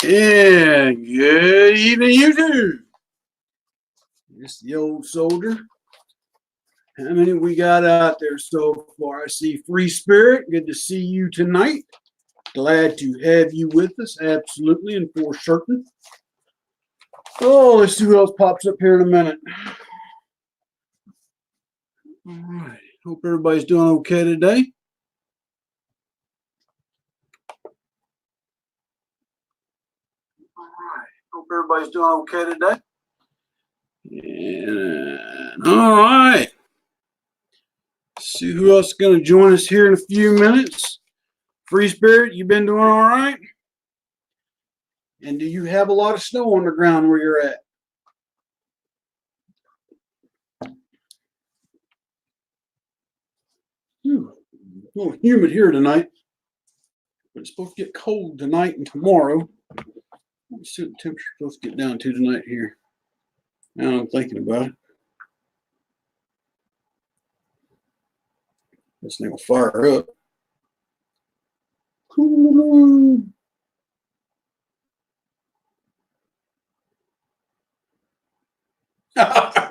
And good evening, YouTube. It's the old soldier. How many we got out there so far? I see Free Spirit. Good to see you tonight. Glad to have you with us. Absolutely and for certain. Oh, let's see who else pops up here in a minute. All right. Hope everybody's doing okay today. Hope everybody's doing okay today. And all right. See who else is going to join us here in a few minutes. Free Spirit, you been doing all right? And do you have a lot of snow on the ground where you're at? A little humid here tonight. But it's supposed to get cold tonight and tomorrow. Let's see what the temperature's supposed to get down to tonight here. Now I'm thinking about it. This thing will fire up. All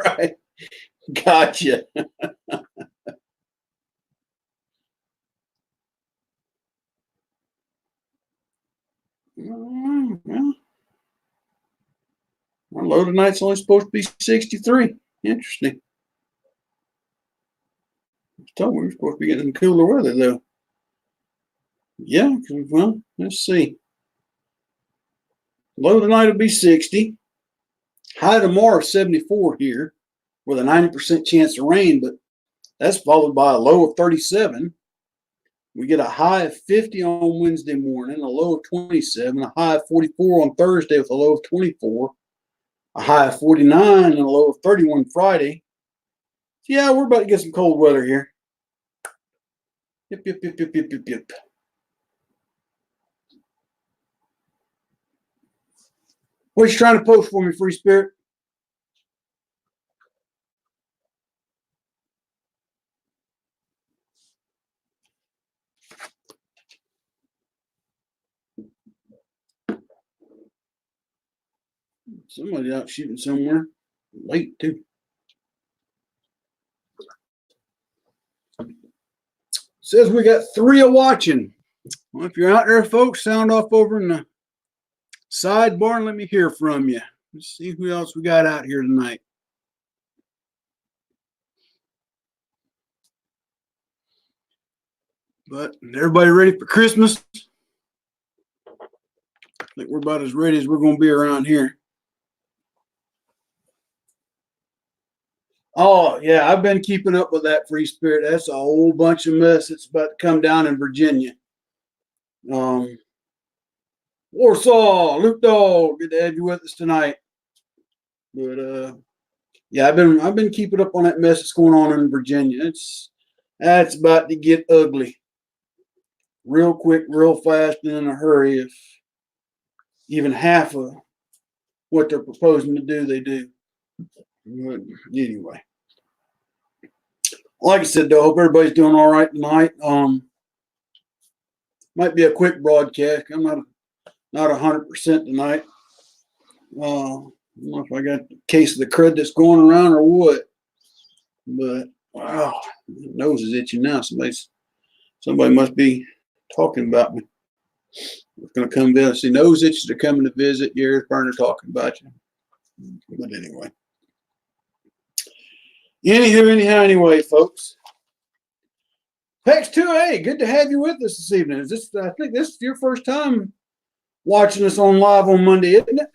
right. Gotcha. Well, our low tonight's only supposed to be 63. Interesting. I told we were supposed to be getting cooler weather, though. Yeah, well, let's see. Low tonight will be 60. High tomorrow, 74 here, with a 90% chance of rain, but that's followed by a low of 37. We get a high of 50 on Wednesday morning, a low of 27, a high of 44 on Thursday with a low of 24, a high of 49 and a low of 31 Friday. So yeah, we're about to get some cold weather here. Yep, yep, yep, yep, yep, yep, yep. What are you trying to post for me, Free Spirit? Somebody out shooting somewhere. Late, too. Says we got 3 a-watching. Well, if you're out there, folks, sound off over in the sidebar and let me hear from you. Let's see who else we got out here tonight. But everybody ready for Christmas? I think we're about as ready as we're going to be around here. Oh, yeah, I've been keeping up with that, Free Spirit. That's a whole bunch of mess that's about to come down in Virginia. Warsaw, Luke Dog, good to have you with us tonight. But yeah, I've been keeping up on that mess that's going on in Virginia. That's about to get ugly. Real quick, real fast, and in a hurry. If even half of what they're proposing to do, they do. But anyway, like I said, though, I hope everybody's doing all right tonight. Might be a quick broadcast. I'm not 100% tonight. I don't know if I got a case of the crud that's going around or what. But wow, my nose is itching now. Somebody must be talking about me. It's going to come visit. See, nose itches are coming to visit. Your ears burning talking about you. But anyway. Anyway, folks. Hex 2A, good to have you with us this evening. I think this is your first time watching us on live on Monday, isn't it?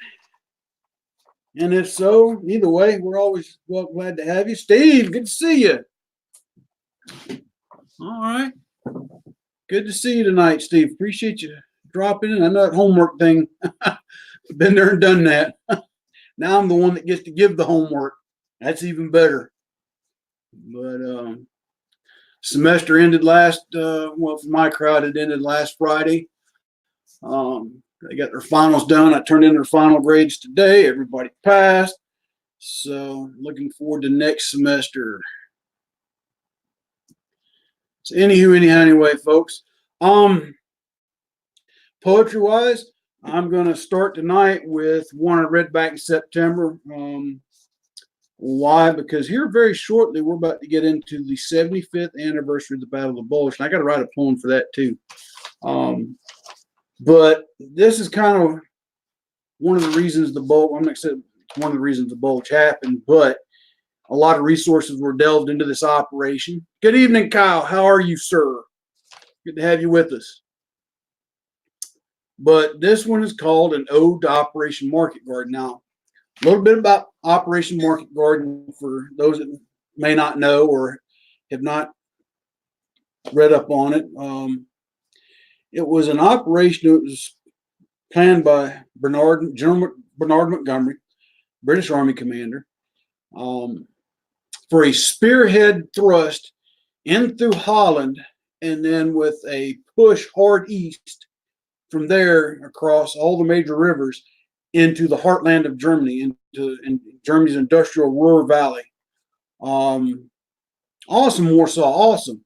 And if so, either way, we're always glad to have you. Steve, good to see you. All right. Good to see you tonight, Steve. Appreciate you dropping in. I know that homework thing. Been there and done that. Now I'm the one that gets to give the homework. That's even better. But semester ended for my crowd, it ended last Friday. They got their finals done. I turned in their final grades today. Everybody passed. So looking forward to next semester. So anyway, folks. Poetry wise, I'm going to start tonight with one I read back in September. Why? Because here very shortly we're about to get into the 75th anniversary of the Battle of the Bulge, and I got to write a poem for that too. But this is kind of one of the reasons the Bulge. I'm not saying it's one of the reasons the Bulge happened, but a lot of resources were delved into this operation. Good evening, Kyle. How are you, sir? Good to have you with us. But this one is called An Ode to Operation Market Garden. Now, a little bit about Operation Market Garden for those that may not know or have not read up on it. It was an operation that was planned by General Bernard Montgomery, British Army commander, for a spearhead thrust in through Holland and then with a push hard east from there across all the major rivers into the heartland of Germany, into Germany's industrial Ruhr Valley. Awesome, Warsaw, awesome.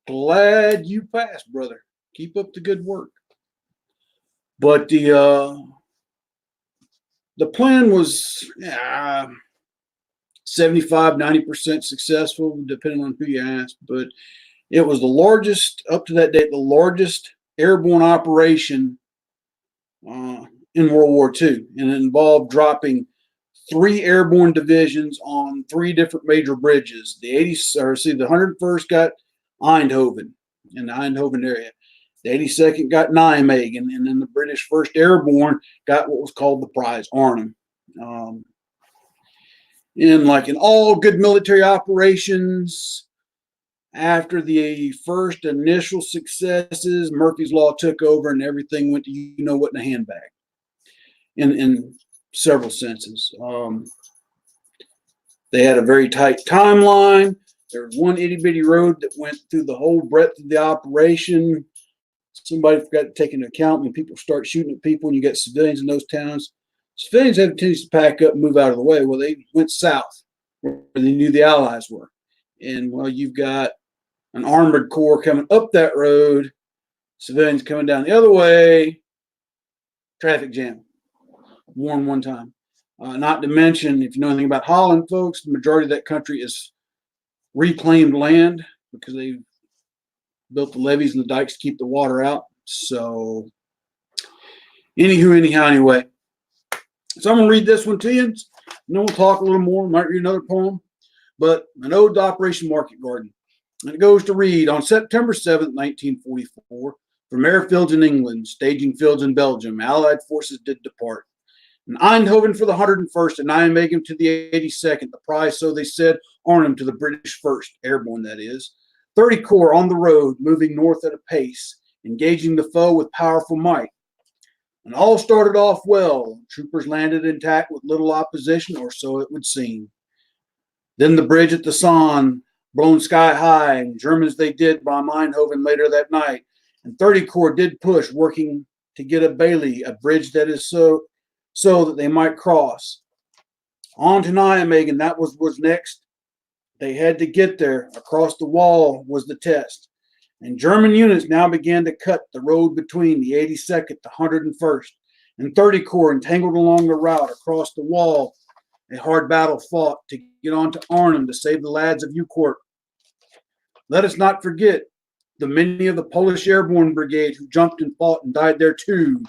Glad you passed, brother. Keep up the good work. But the plan was 75, 90% successful, depending on who you ask. But it was the largest, up to that date, the largest airborne operation in World War II, and it involved dropping 3 airborne divisions on 3 different major bridges. The 101st got Eindhoven in the Eindhoven area. The 82nd got Nijmegen, and then the British 1st Airborne got what was called the Prize Arnhem. In all good military operations, after the first initial successes, Murphy's Law took over and everything went to what in a handbag in several senses. They had a very tight timeline. There was one itty bitty road that went through the whole breadth of the operation. Somebody forgot to take into account when people start shooting at people and you got civilians in those towns. Civilians have a tendency to pack up and move out of the way. Well, they went south where they knew the Allies were. And, well, you've got an armored corps coming up that road, civilians coming down the other way, traffic jam. Warned one time. Not to mention, if you know anything about Holland, folks, the majority of that country is reclaimed land because they built the levees and the dikes to keep the water out. So, anyway. So I'm going to read this one to you, and then we'll talk a little more. Might read another poem, but An Ode to Operation Market Garden. And it goes to read, on September 7th, 1944, from airfields in England, staging fields in Belgium, Allied forces did depart. In Eindhoven for the 101st, and Nijmegen to the 82nd, the prize, so they said, Arnhem to the British 1st, Airborne that is. 30 Corps on the road, moving north at a pace, engaging the foe with powerful might. And all started off well. Troopers landed intact with little opposition, or so it would seem. Then the bridge at the Somme, blown sky high, and Germans they did bomb Eindhoven later that night. And 30 Corps did push, working to get a Bailey, a bridge that is so that they might cross. On to Nijmegen, that was next. They had to get there. Across the wall was the test. And German units now began to cut the road between the 82nd, the 101st, and 30 Corps entangled along the route across the wall. A hard battle fought to get on to Arnhem to save the lads of Eucourt. Let us not forget the many of the Polish Airborne Brigade who jumped and fought and died there too.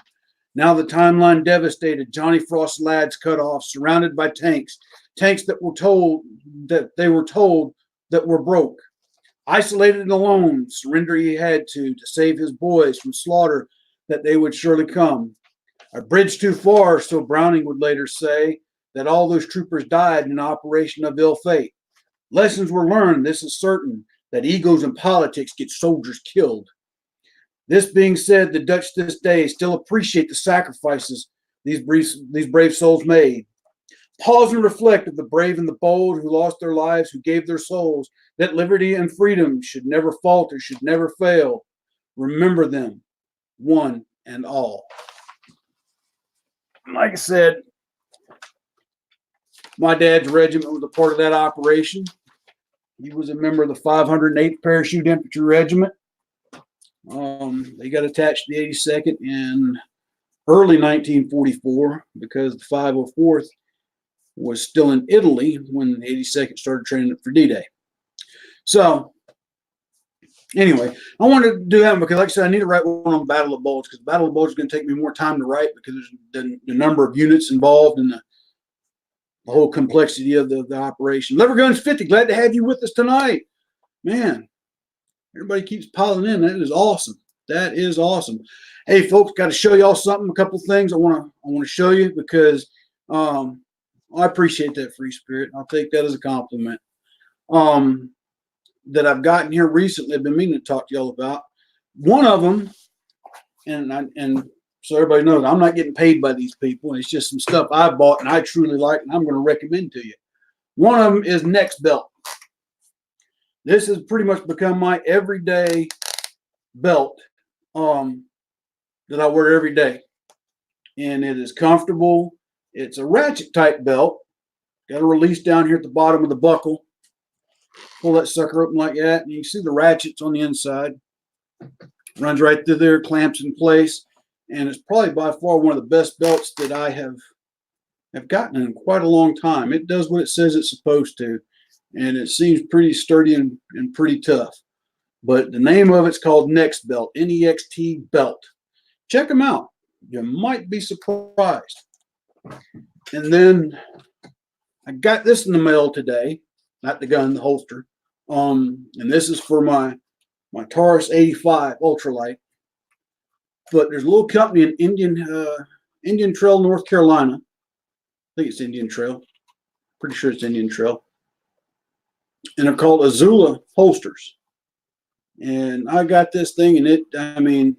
Now the timeline devastated, Johnny Frost's lads cut off, surrounded by tanks that were told that were broke. Isolated and alone, surrender he had to save his boys from slaughter that they would surely come. A bridge too far, so Browning would later say, that all those troopers died in an operation of ill fate. Lessons were learned, this is certain, that egos and politics get soldiers killed. This being said, the Dutch this day still appreciate the sacrifices these brave souls made. Pause and reflect of the brave and the bold who lost their lives, who gave their souls, that liberty and freedom should never falter, should never fail. Remember them, one and all. Like I said, my dad's regiment was a part of that operation. He was a member of the 508th Parachute Infantry Regiment. They got attached to the 82nd in early 1944 because the 504th was still in Italy when the 82nd started training for D-Day. So anyway, I wanted to do that because, like I said, I need to write one on Battle of Bulge because Battle of Bulge is going to take me more time to write because there's the number of units involved and the whole complexity of the operation. Lever Guns 50, glad to have you with us tonight. Man, everybody keeps piling in. That is awesome. That is awesome. Hey, folks, got to show y'all something. A couple things I want to show you because I appreciate that, Free Spirit. I'll take that as a compliment. That I've gotten here recently. I've been meaning to talk to y'all about. One of them, and so everybody knows, I'm not getting paid by these people. It's just some stuff I bought and I truly like, and I'm going to recommend to you. One of them is Next Belt. This has pretty much become my everyday belt that I wear every day. And it is comfortable. It's a ratchet type belt. Got a release down here at the bottom of the buckle. Pull that sucker open like that, and you can see the ratchets on the inside. Runs right through there, clamps in place, and it's probably by far one of the best belts that I have gotten in quite a long time. It does what it says it's supposed to, and it seems pretty sturdy and pretty tough. But the name of it's called Next Belt, N-E-X-T belt. Check them out. You might be surprised. And then I got this in the mail today. Not the gun, the holster. And this is for my Taurus 85 ultralight. But there's a little company in Indian Trail, North Carolina. I think it's Indian Trail. Pretty sure it's Indian Trail. And they're called Azula holsters. And I got this thing, and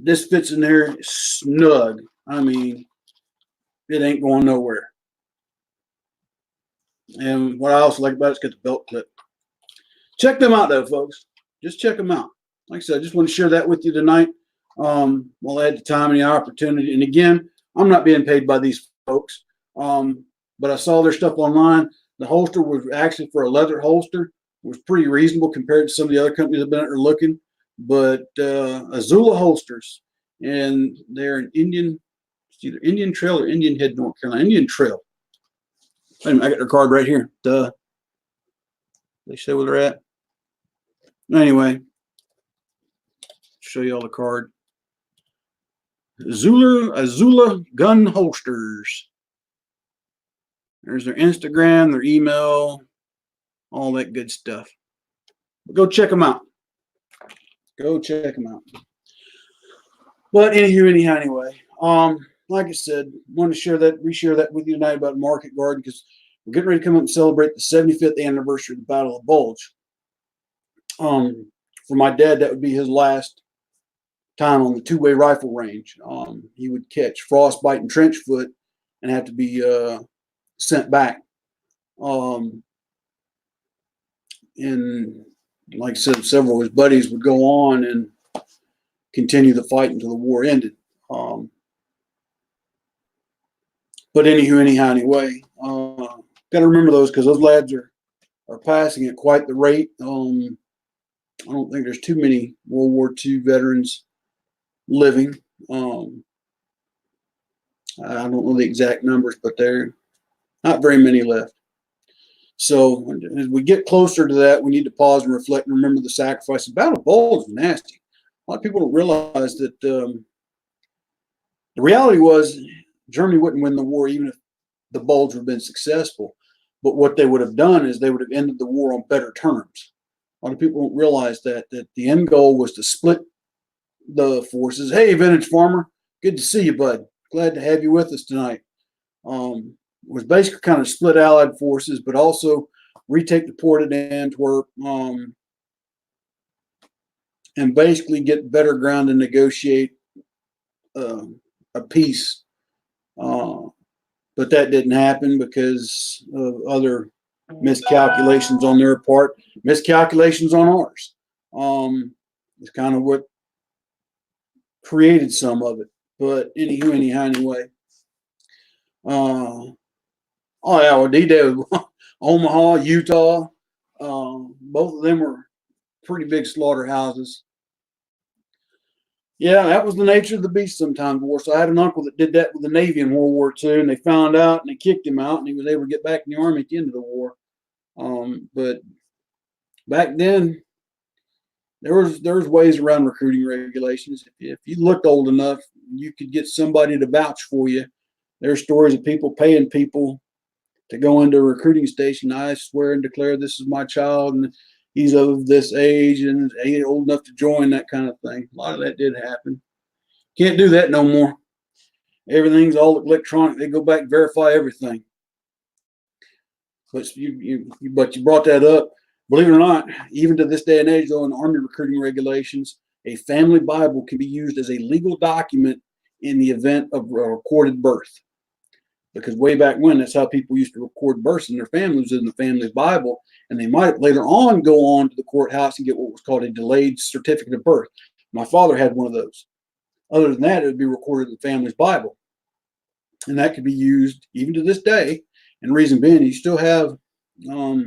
this fits in there snug. I mean, it ain't going nowhere. And what I also like about it is get the belt clip. Check them out, though, folks. Just check them out. Like I said, I just want to share that with you tonight. While I had the time and the opportunity. And again, I'm not being paid by these folks. But I saw their stuff online. The holster was actually for a leather holster. It was pretty reasonable compared to some of the other companies I've been out there looking. But Azula holsters, and they're in it's either Indian Trail or Indian Head, North Carolina. Indian Trail. I got their card right here. Duh. They say where they're at. Anyway, show you all the card. Azula gun holsters. There's their Instagram, their email, all that good stuff. But go check them out. Go check them out. But anyway, like I said, want to reshare that with you tonight about Market Garden because we're getting ready to come up and celebrate the 75th anniversary of the Battle of Bulge. For my dad, that would be his last time on the two-way rifle range. He would catch frostbite and trench foot and have to be sent back. And like I said, several of his buddies would go on and continue the fight until the war ended. But anyway, got to remember those because those lads are passing at quite the rate. I don't think there's too many World War II veterans living. I don't know the exact numbers, but there are not very many left. So as we get closer to that, we need to pause and reflect and remember the sacrifice. The Battle of Bulge is nasty. A lot of people don't realize that the reality was Germany wouldn't win the war even if the Bulge would have been successful. But what they would have done is they would have ended the war on better terms. A lot of people don't realize that the end goal was to split the forces. Hey, Vintage Farmer, good to see you, bud. Glad to have you with us tonight. Was basically kind of split Allied forces, but also retake the port at Antwerp and basically get better ground to negotiate a peace. But that didn't happen because of other miscalculations on their part, miscalculations on ours. It's kind of what created some of it. But anyway. Oh yeah, well, D-Day was Omaha, Utah. Both of them were pretty big slaughterhouses. Yeah, that was the nature of the beast sometimes, war. So I had an uncle that did that with the Navy in World War II, and they found out and they kicked him out, and he was able to get back in the Army at the end of the war. But back then, there was ways around recruiting regulations. If you looked old enough, you could get somebody to vouch for you. There are stories of people paying people to go into a recruiting station. I swear and declare this is my child, and he's of this age and ain't old enough to join, that kind of thing. A lot of that did happen. Can't do that no more. Everything's all electronic. They go back and verify everything. But you brought that up. Believe it or not, even to this day and age, though, in Army recruiting regulations, a family Bible can be used as a legal document in the event of a recorded birth. Because way back when, that's how people used to record births in their families, in the family Bible, and they might later on go on to the courthouse and get what was called a delayed certificate of birth. My father had one of those. Other than that, it would be recorded in the family's Bible, and that could be used even to this day. And reason being, you still have, I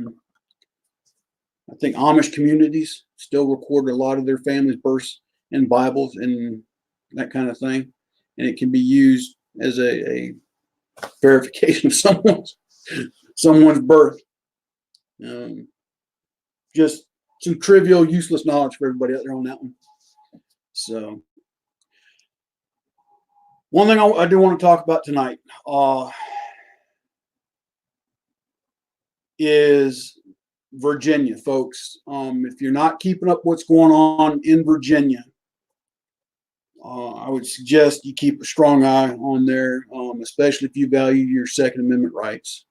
think, Amish communities still record a lot of their families' births in Bibles and that kind of thing, and it can be used as a verification of someone's birth. Just some trivial, useless knowledge for everybody out there on that one. So, one thing I do want to talk about tonight is Virginia, folks. If you're not keeping up what's going on in Virginia, I would suggest you keep a strong eye on there, especially if you value your Second Amendment rights.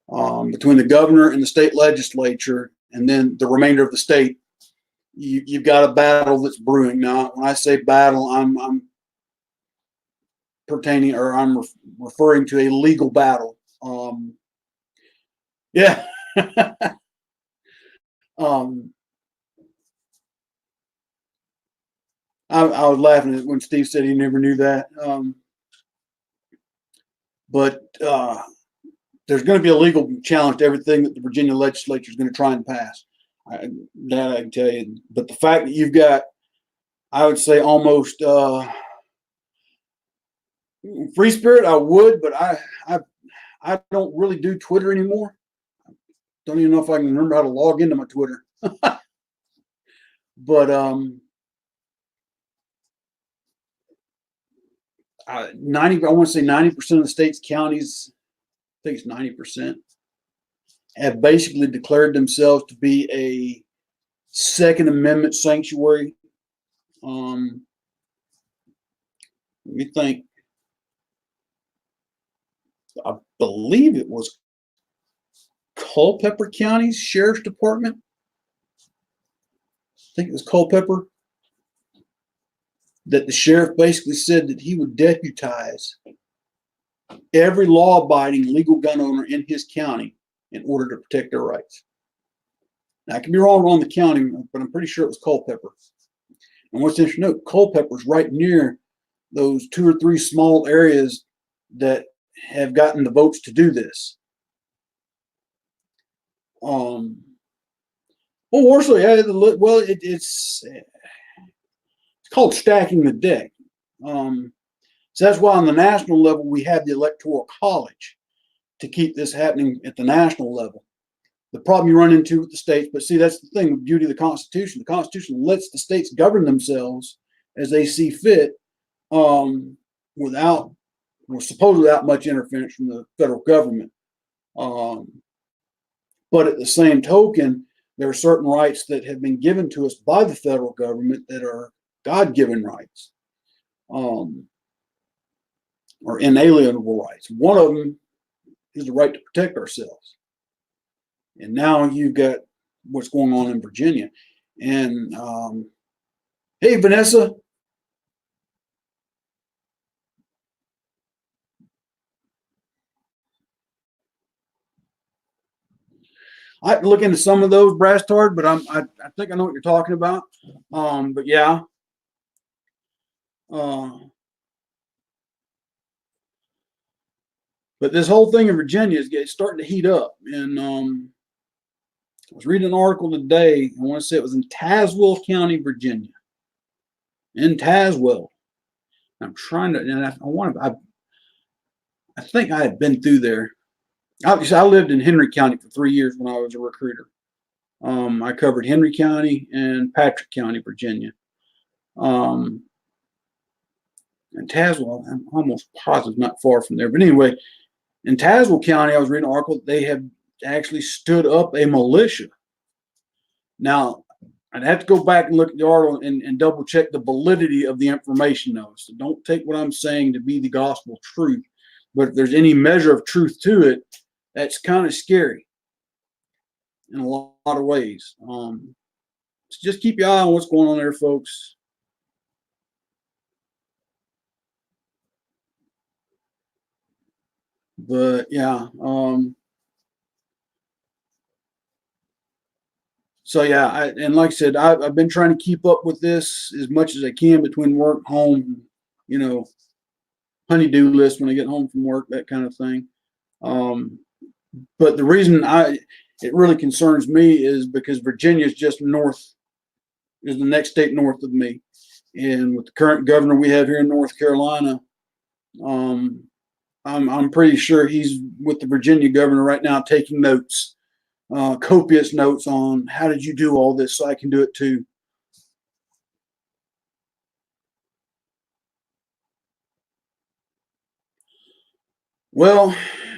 Between the governor and the state legislature, and then the remainder of the state, you've got a battle that's brewing. Now, when I say battle, I'm pertaining, or I'm referring to a legal battle. Yeah. I was laughing when Steve said he never knew that. But there's going to be a legal challenge to everything that the Virginia legislature is going to try and pass. That I can tell you. But the fact that you've got, I would say, almost free spirit, I would, but I don't really do Twitter anymore. Don't even know if I can remember how to log into my Twitter. But 90, I want to say 90% of the state's counties, I think it's 90%, have basically declared themselves to be a Second Amendment sanctuary. Let me think. I believe it was Culpeper County's Sheriff's Department. I think it was Culpeper, that the sheriff basically said that he would deputize every law-abiding legal gun owner in his county in order to protect their rights. Now, I can be wrong on the county, but I'm pretty sure it was Culpeper. And what's interesting to note, Culpeper's right near those 2 or 3 small areas that have gotten the votes to do this. Well, Warsaw, yeah, well, it's called stacking the deck. So that's why on the national level we have the Electoral College to keep this happening at the national level. The problem you run into with the states, but see, that's the thing, the beauty of the Constitution. The Constitution lets the states govern themselves as they see fit, without, or supposedly without much interference from the federal government. But at the same token, there are certain rights that have been given to us by the federal government that are God-given rights, or inalienable rights. One of them is the right to protect ourselves. And now you've got what's going on in Virginia. And hey, Vanessa. I have to look into some of those, brass tard, but I think I know what you're talking about. But yeah. But this whole thing in Virginia is starting to heat up. And I was reading an article today. I want to say it was in Tazewell County, Virginia. in Tazewell. I'm trying to, and I think I had been through there. Obviously, I lived in Henry County for 3 years when I was a recruiter. I covered Henry County and Patrick County, Virginia. Um, and Tazewell, I'm almost positive not far from there. But anyway, in Tazewell County, I was reading an article, they have actually stood up a militia. Now, I'd have to go back and look at the article and double check the validity of the information, though. So don't take what I'm saying to be the gospel truth. But if there's any measure of truth to it, that's kind of scary in a lot of ways. So just keep your eye on what's going on there, folks. But yeah, so yeah, and like I said, I've been trying to keep up with this as much as I can between work, home, you know, honey-do list when I get home from work, that kind of thing. But the reason it really concerns me is because Virginia is just north, is the next state north of me, and with the current governor we have here in North Carolina, um, I'm pretty sure he's with the Virginia governor right now, taking notes, copious notes on how did you do all this so I can do it too. Well,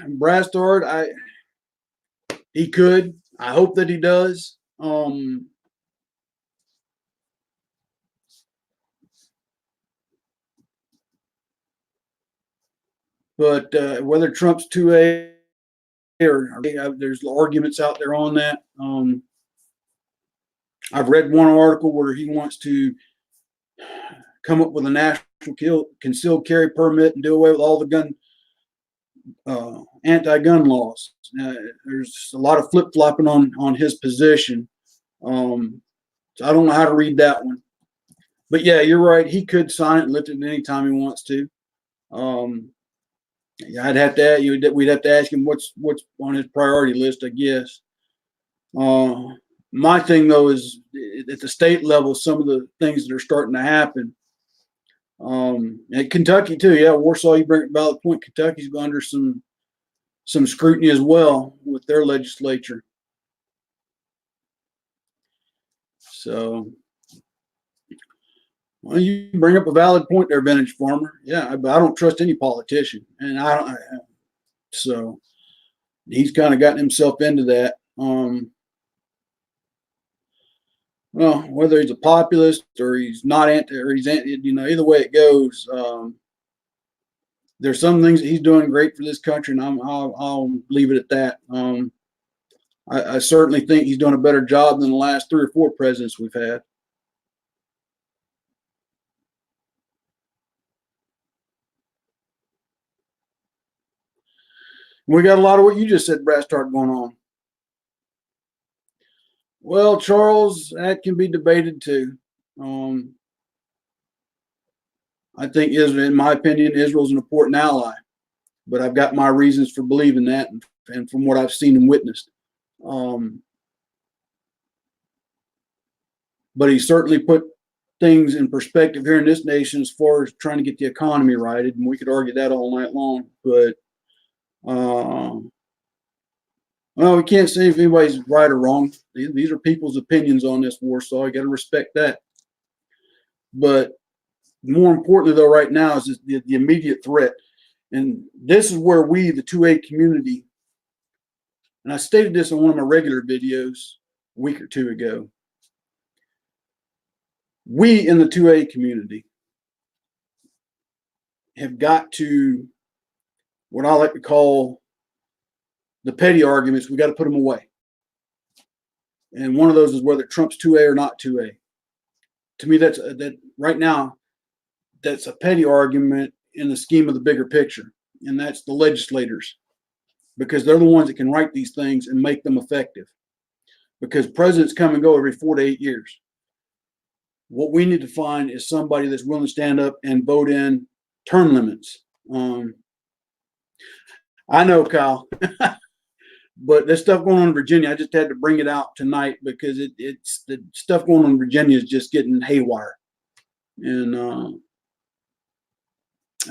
Brastard, he could. I hope that he does. But whether Trump's 2A or there's arguments out there on that. I've read one article where he wants to come up with a national concealed carry permit and do away with all the anti-gun laws. There's a lot of flip flopping on his position. So I don't know how to read that one. But yeah, you're right. He could sign it and lift it anytime he wants to. I'd have to we'd have to ask him what's on his priority list, I guess. My thing though is at the state level, some of the things that are starting to happen. And Kentucky too, yeah. Warsaw, you bring it valid point. Kentucky's under some scrutiny as well with their legislature. So, well, you bring up a valid point there, Vintage Farmer. Yeah, but I don't trust any politician, and I don't. So he's kind of gotten himself into that. Well, whether he's a populist or he's not or he's either way it goes. There's some things that he's doing great for this country, and I'll leave it at that. I certainly think he's doing a better job than the last 3 or 4 presidents we've had. We got a lot of what you just said, Brastard, going on. Well, Charles, that can be debated too. I think Israel, in my opinion, Israel's an important ally, but I've got my reasons for believing that, and from what I've seen and witnessed. But he certainly put things in perspective here in this nation as far as trying to get the economy righted, and we could argue that all night long. But well, we can't say if anybody's right or wrong. These are people's opinions on this war, so I got to respect that. But more importantly, though, right now is the immediate threat. And this is where we, the 2A community, and I stated this in one of my regular videos a week or 2 ago. We in the 2A community have got to, what I like to call the petty arguments, we got to put them away. And one of those is whether Trump's 2A or not 2A. To me, that right now, that's a petty argument in the scheme of the bigger picture, and that's the legislators, because they're the ones that can write these things and make them effective. Because presidents come and go every 4 to 8 years. What we need to find is somebody that's willing to stand up and vote in term limits. I know, Kyle, but there's stuff going on in Virginia. I just had to bring it out tonight because it's the stuff going on in Virginia is just getting haywire. And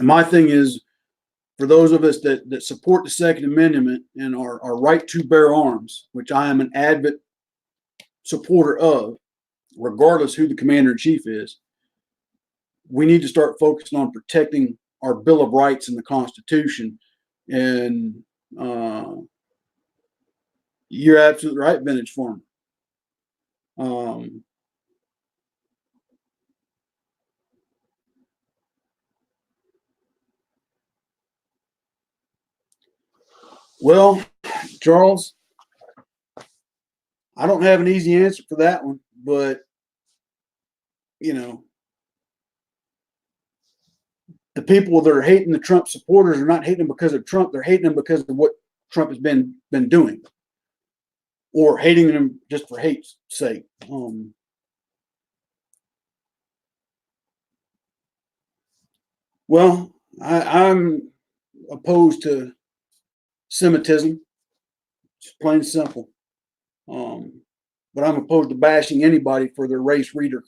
my thing is, for those of us that support the Second Amendment and our right to bear arms, which I am an avid supporter of, regardless who the commander in chief is, we need to start focusing on protecting our Bill of Rights and the Constitution. And you're absolutely right, Vintage Farmer. Well, Charles, I don't have an easy answer for that one, but you know, the people that are hating the Trump supporters are not hating them because of Trump; they're hating them because of what Trump has been doing, or hating them just for hate's sake. Well, I'm opposed to Semitism. It's plain and simple. But I'm opposed to bashing anybody for their race, creed, or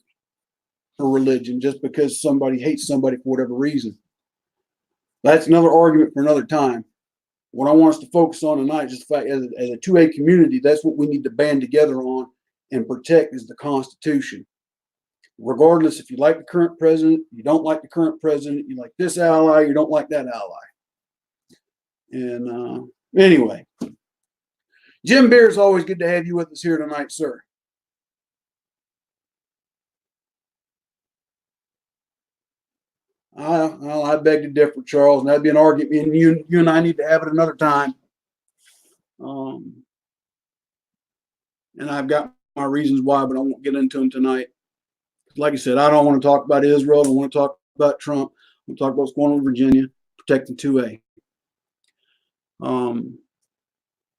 religion just because somebody hates somebody for whatever reason. That's another argument for another time. What I want us to focus on tonight is the fact, as a 2A community, that's what we need to band together on and protect is the Constitution. Regardless if you like the current president, you don't like the current president, you like this ally, you don't like that ally. And anyway, Jim Beer, it's always good to have you with us here tonight, sir. I beg to differ, Charles, and that'd be an argument. And you and I need to have it another time. And I've got my reasons why, but I won't get into them tonight. Like I said, I don't want to talk about Israel. I don't want to talk about Trump. I want to talk about what's going on in Virginia, protecting 2A.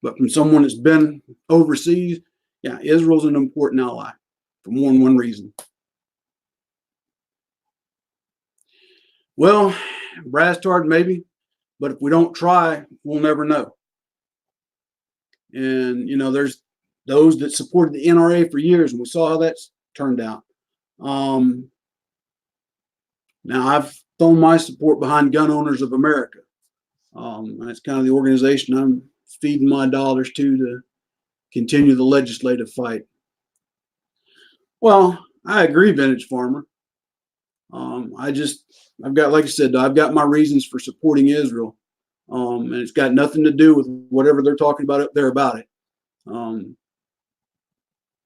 But from someone that's been overseas, yeah, Israel's an important ally for more than one reason. Well, brass tard maybe, but if we don't try, we'll never know. And, there's those that supported the NRA for years, and we saw how that's turned out. Now, I've thrown my support behind Gun Owners of America. That's kind of the organization I'm feeding my dollars to continue the legislative fight. Well, I agree, Vintage Farmer. I've got, like I said, I've got my reasons for supporting Israel. And it's got nothing to do with whatever they're talking about up there about it.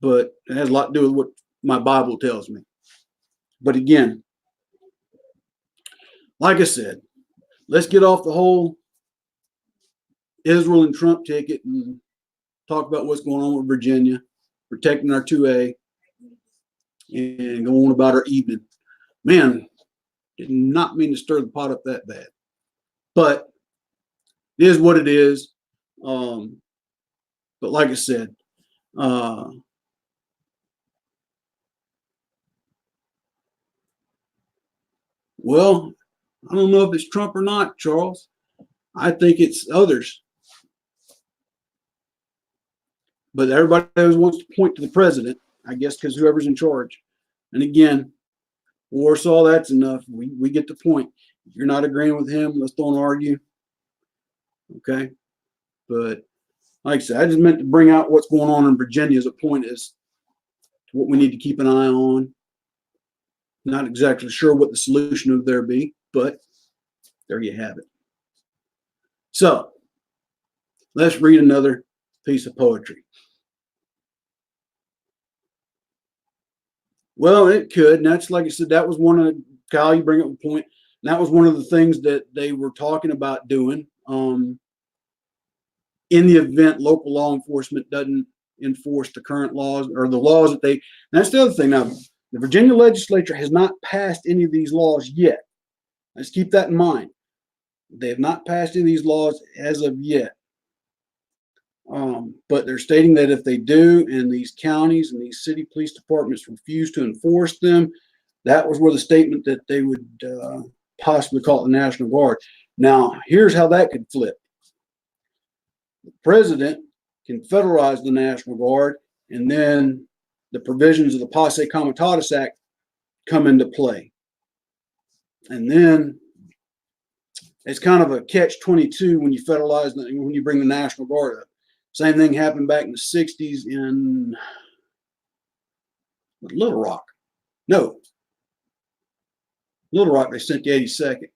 But it has a lot to do with what my Bible tells me. But again, like I said, let's get off the whole Israel and Trump ticket and talk about what's going on with Virginia, protecting our 2A, and go on about our evening. Man, did not mean to stir the pot up that bad. But it is what it is. But like I said, well, I don't know if it's Trump or not, Charles. I think it's others. But everybody always wants to point to the president, I guess, because whoever's in charge. And again, Warsaw, that's enough. We get the point. If you're not agreeing with him, let's don't argue. Okay. But like I said, I just meant to bring out what's going on in Virginia as a point as to what we need to keep an eye on. Not exactly sure what the solution of there be, but there you have it. So let's read another piece of poetry. Well, it could. And that's, like I said, that was one of Kyle, you bring up a point. And that was one of the things that they were talking about doing. In the event local law enforcement doesn't enforce the current laws or the laws that they, and that's the other thing. Now, the Virginia legislature has not passed any of these laws yet. Let's keep that in mind. They have not passed any of these laws as of yet. But they're stating that if they do, and these counties and these city police departments refuse to enforce them, that was where the statement that they would possibly call it the National Guard. Now, here's how that could flip. The president can federalize the National Guard, and then the provisions of the Posse Comitatus Act come into play. And then it's kind of a catch-22 when you federalize, when you bring the National Guard up. Same thing happened back in the 60s in Little Rock. No, Little Rock, they sent the 82nd.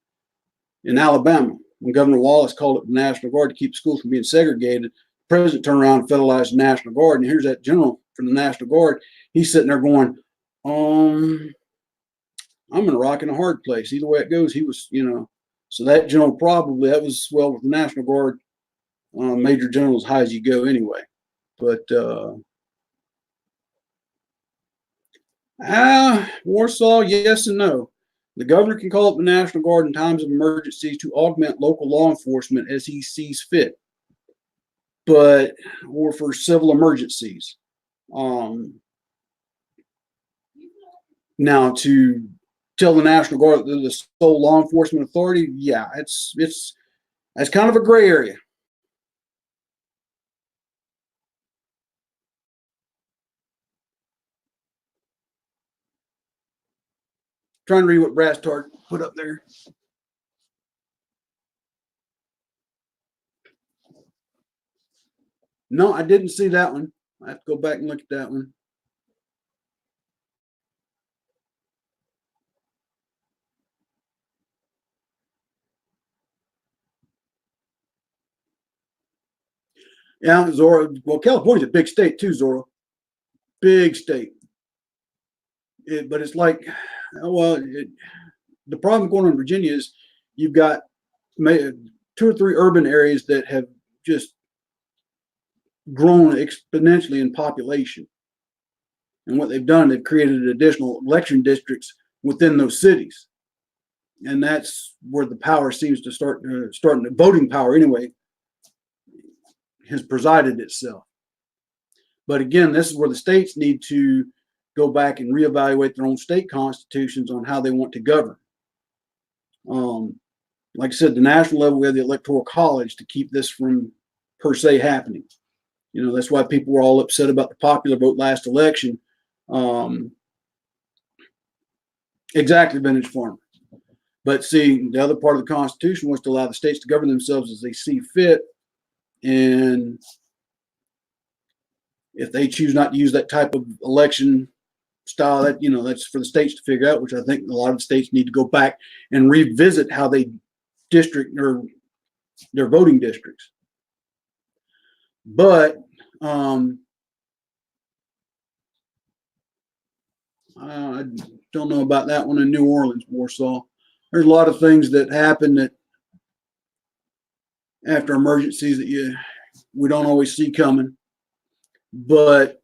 In Alabama, when Governor Wallace called up the National Guard to keep schools from being segregated, the president turned around and federalized the National Guard. And here's that general from the National Guard. He's sitting there going, I'm in a rock and a hard place. Either way it goes, he was, so that general probably, that was, well, with the National Guard, Major General as high as you go anyway. But Warsaw, yes and no. The governor can call up the National Guard in times of emergencies to augment local law enforcement as he sees fit, or for civil emergencies. Now, to tell the National Guard that they're the sole law enforcement authority, yeah, that's kind of a gray area. Trying to read what Brass Tart put up there. No, I didn't see that one. I have to go back and look at that one. Yeah, Zora. Well, California's a big state too, Zora. Big state. But it's like, well, the problem going on in Virginia is you've got 2 or 3 urban areas that have just grown exponentially in population. And what they've done, they've created additional election districts within those cities. And that's where the power seems to starting the voting power anyway, has presided itself. But again, this is where the states need to go back and reevaluate their own state constitutions on how they want to govern. Like I said, the national level, we have the Electoral College to keep this from per se happening. That's why people were all upset about the popular vote last election. Exactly, vintage farmer. But see, the other part of the Constitution was to allow the states to govern themselves as they see fit. And if they choose not to use that type of election style, that's for the states to figure out, which I think a lot of states need to go back and revisit how they district or their voting districts. But I don't know about that one in New Orleans, Warsaw. There's a lot of things that happen that after emergencies that we don't always see coming. But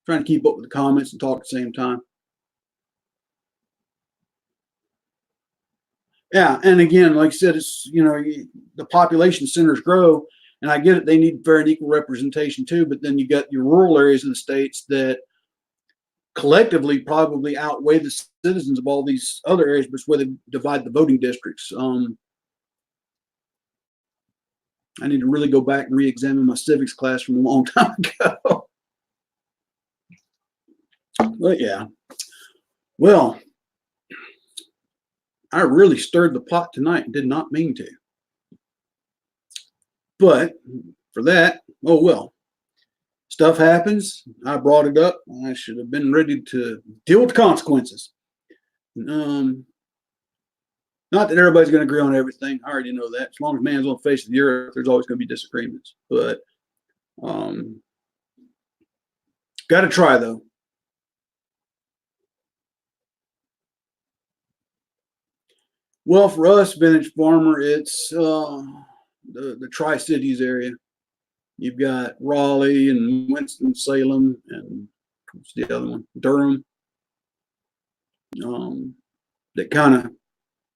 trying to keep up with the comments and talk at the same time. Yeah, and again, like I said, it's the population centers grow, and I get it. They need fair and equal representation too. But then you got your rural areas in the states that collectively probably outweigh the citizens of all these other areas, but it's where they divide the voting districts. I need to really go back and re-examine my civics class from a long time ago. But yeah, well, I really stirred the pot tonight and did not mean to. But for that, oh well. Stuff happens. I brought it up. I should have been ready to deal with the consequences. Not that everybody's going to agree on everything. I already know that. As long as man's on the face of the earth, there's always going to be disagreements. But got to try, though. Well, for us, vintage farmer, it's the Tri-Cities area. You've got Raleigh and Winston-Salem and what's the other one? Durham. That kind of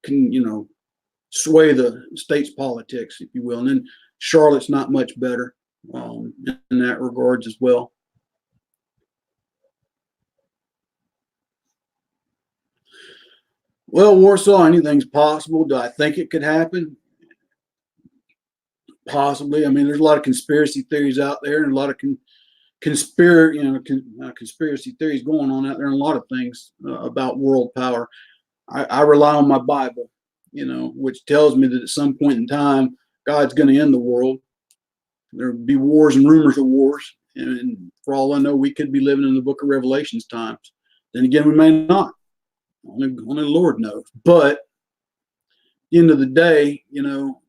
can, sway the state's politics, if you will. And then Charlotte's not much better in that regards as well. Well, Warsaw, anything's possible. Do I think it could happen? Possibly. I mean, there's a lot of conspiracy theories out there and a lot of conspiracy theories going on out there, and a lot of things about world power. I rely on my Bible, which tells me that at some point in time, God's going to end the world. There'll be wars and rumors of wars. And for all I know, we could be living in the book of Revelations times. Then again, we may not. Only the Lord knows. But at the end of the day,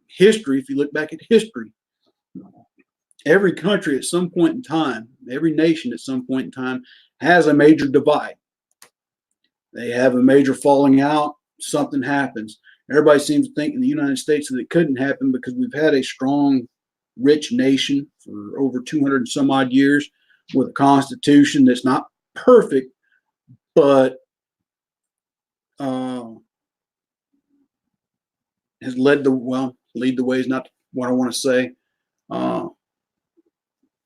history, if you look back at history, every country at some point in time, every nation at some point in time has a major divide. They have a major falling out, something happens. Everybody seems to think in the United States that it couldn't happen because we've had a strong, rich nation for over 200 and some odd years with a constitution that's not perfect, but has lead the way is not what I want to say.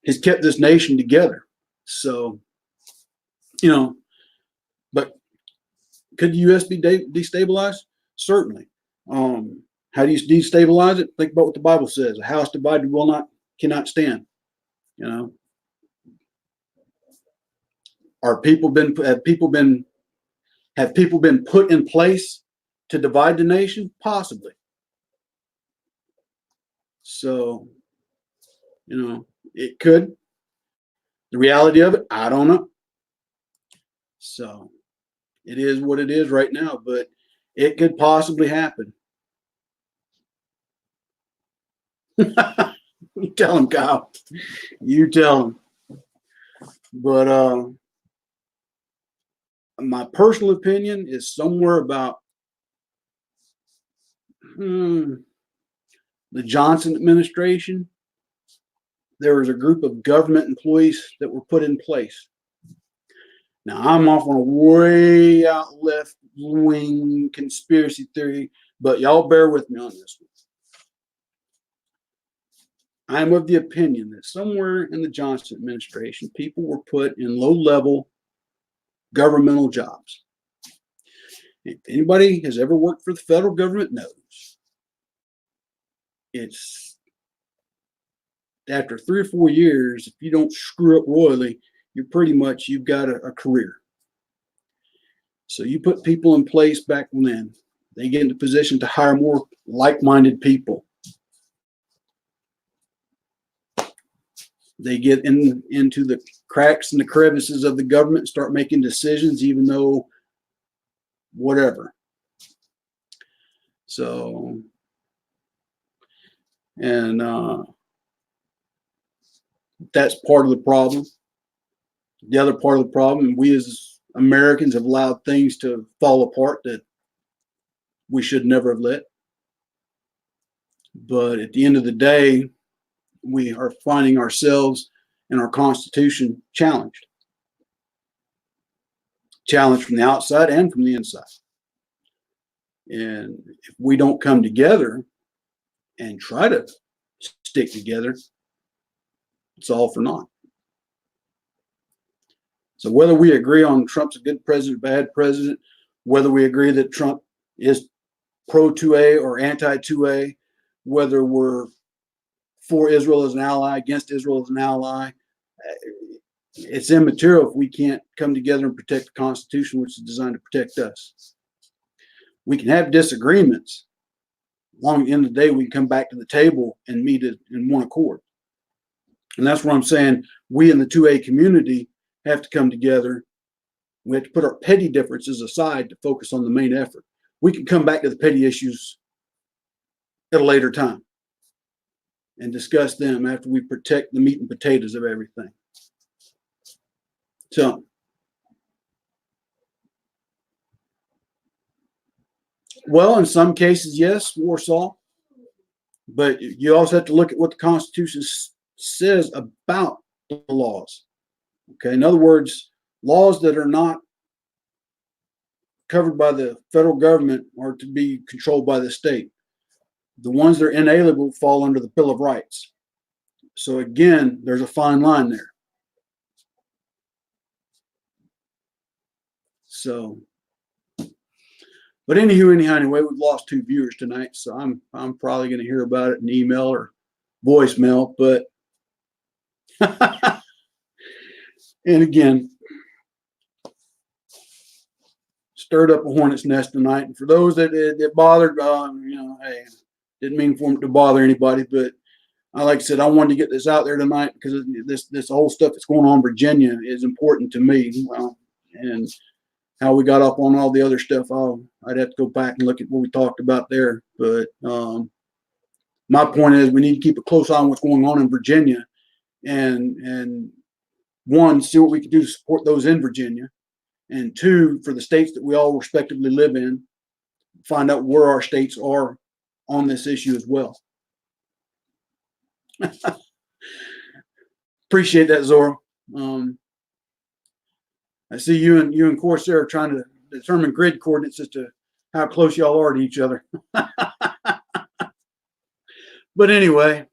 Has kept this nation together. So, but could the U.S. be destabilized? Certainly. How do you destabilize it? Think about what the Bible says: "A house divided cannot stand." Have people been put in place to divide the nation? Possibly. So, it could. The reality of it, I don't know. So, it is what it is right now, but it could possibly happen. You tell him, Kyle. You tell him. But my personal opinion is somewhere about the Johnson administration. There was a group of government employees that were put in place. Now, I'm off on a way out left wing conspiracy theory, but y'all bear with me on this one. I am of the opinion that somewhere in the Johnson administration, people were put in low-level governmental jobs. If anybody has ever worked for the federal government knows, it's after 3 or 4 years, if you don't screw up royally, you've got a career. So you put people in place back then, they get into position to hire more like-minded people. They get into the cracks and the crevices of the government and start making decisions, even though whatever. So, and that's part of the problem. The other part of the problem, we as Americans have allowed things to fall apart that we should never have let. But at the end of the day, we are finding ourselves and our Constitution challenged. Challenged from the outside and from the inside. And if we don't come together and try to stick together, it's all for naught. So whether we agree on Trump's a good president, bad president, whether we agree that Trump is pro-2A or anti-2A, whether we're for Israel as an ally, against Israel as an ally, it's immaterial if we can't come together and protect the Constitution, which is designed to protect us. We can have disagreements. Long at the end of the day, we can come back to the table and meet it in one accord. And that's what I'm saying. We in the 2A community have to come together. We have to put our petty differences aside to focus on the main effort. We can come back to the petty issues at a later time and discuss them after we protect the meat and potatoes of everything. So, well, in some cases, yes, Warsaw. But you also have to look at what the Constitution says about the laws. Okay, in other words, laws that are not covered by the federal government are to be controlled by the state. The ones that are inalienable fall under the Bill of Rights. So again, there's a fine line there. So, but anyway, we've lost 2 viewers tonight, so I'm probably going to hear about it in email or voicemail. But And again, stirred up a hornet's nest tonight. And for those that bothered, hey, didn't mean for them to bother anybody, but like I said, I wanted to get this out there tonight because this whole stuff that's going on in Virginia is important to me. And how we got up on all the other stuff, I'd have to go back and look at what we talked about there. But my point is, we need to keep a close eye on what's going on in Virginia, and one, see what we can do to support those in Virginia, and two, for the states that we all respectively live in, find out where our states are on this issue as well. Appreciate that, Zora. I see you and Corsair are trying to determine grid coordinates as to how close y'all are to each other. But anyway,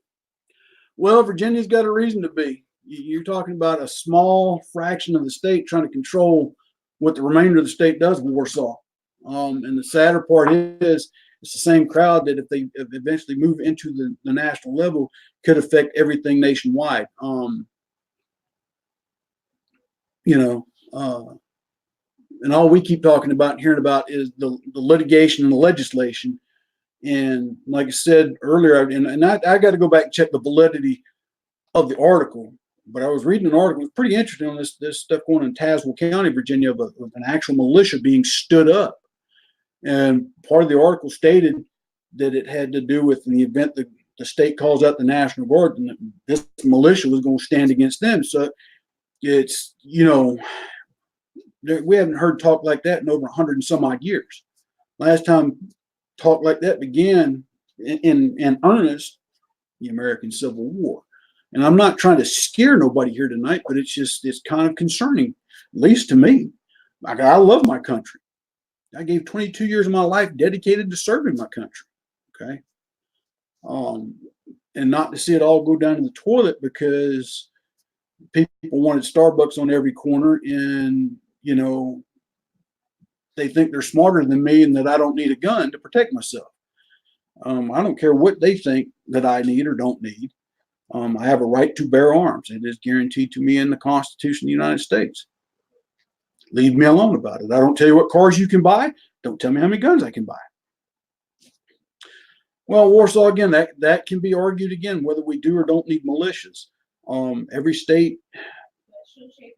well, Virginia's got a reason to be. You're talking about a small fraction of the state trying to control what the remainder of the state does with Warsaw. And the sadder part is, it's the same crowd that if they eventually move into the national level could affect everything nationwide. And all we keep talking about and hearing about is the litigation and the legislation. And like I said earlier, and I got to go back and check the validity of the article, but I was reading an article. It was pretty interesting on this stuff going on in Tazewell County, Virginia, of an actual militia being stood up. And part of the article stated that it had to do with, in the event that the state calls out the National Guard, and this militia was going to stand against them. So it's, we haven't heard talk like that in over 100 and some odd years. Last time talk like that began in earnest, the American Civil War. And I'm not trying to scare nobody here tonight, but it's kind of concerning, at least to me. I love my country. I gave 22 years of my life dedicated to serving my country. Okay. And not to see it all go down in the toilet because people wanted Starbucks on every corner, and they think they're smarter than me and that I don't need a gun to protect myself. I don't care what they think that I need or don't need. I have a right to bear arms. It is guaranteed to me in the Constitution of the United States. Leave me alone about it. I don't tell you what cars you can buy. Don't tell me how many guns I can buy. Well, Warsaw, again, that can be argued again, whether we do or don't need militias. Every state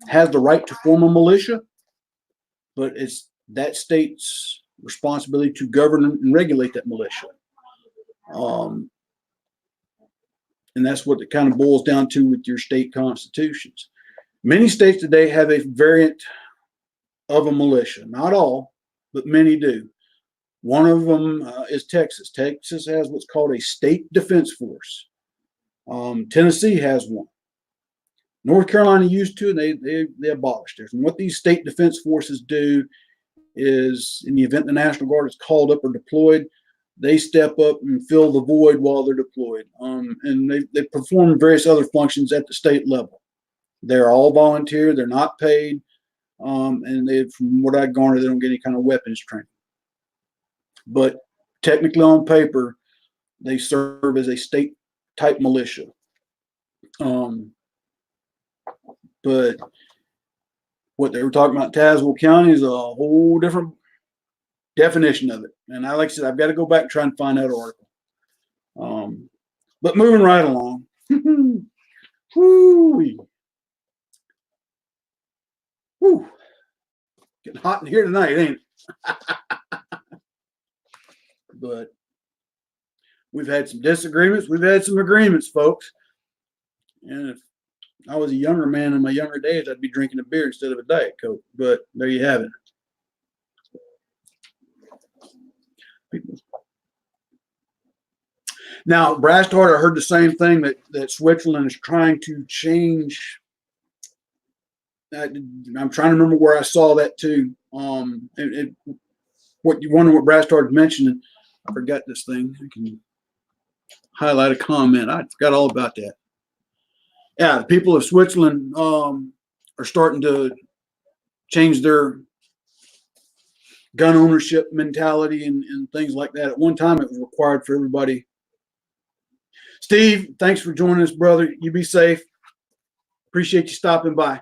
has the right to form a militia, but it's that state's responsibility to govern and regulate that militia. And that's what it kind of boils down to with your state constitutions. Many states today have a variant of a militia. Not all, but many do. One of them is Texas. Texas has what's called a state defense force. Tennessee has one. North Carolina used to, and they abolished theirs. And what these state defense forces do is, in the event the National Guard is called up or deployed, they step up and fill the void while they're deployed. And they perform various other functions at the state level. They're all volunteer. They're not paid. And from what I garnered, they don't get any kind of weapons training. But technically on paper, they serve as a state type militia. But what they were talking about in Tazewell County is a whole different definition of it. And like I said, I've got to go back and try and find that article. But moving right along. Woo-wee. Woo. Getting hot in here tonight, ain't it? But we've had some disagreements. We've had some agreements, folks. And if I was a younger man in my younger days, I'd be drinking a beer instead of a Diet Coke. But there you have it. Now, Brastard, I heard the same thing that Switzerland is trying to change. I'm trying to remember where I saw that too. What you wonder what Brastard mentioned. I forgot this thing. I can highlight a comment. I forgot all about that. Yeah, the people of Switzerland are starting to change their gun ownership mentality and things like that. At one time, it was required for everybody. Steve, thanks for joining us, brother. You be safe. Appreciate you stopping by.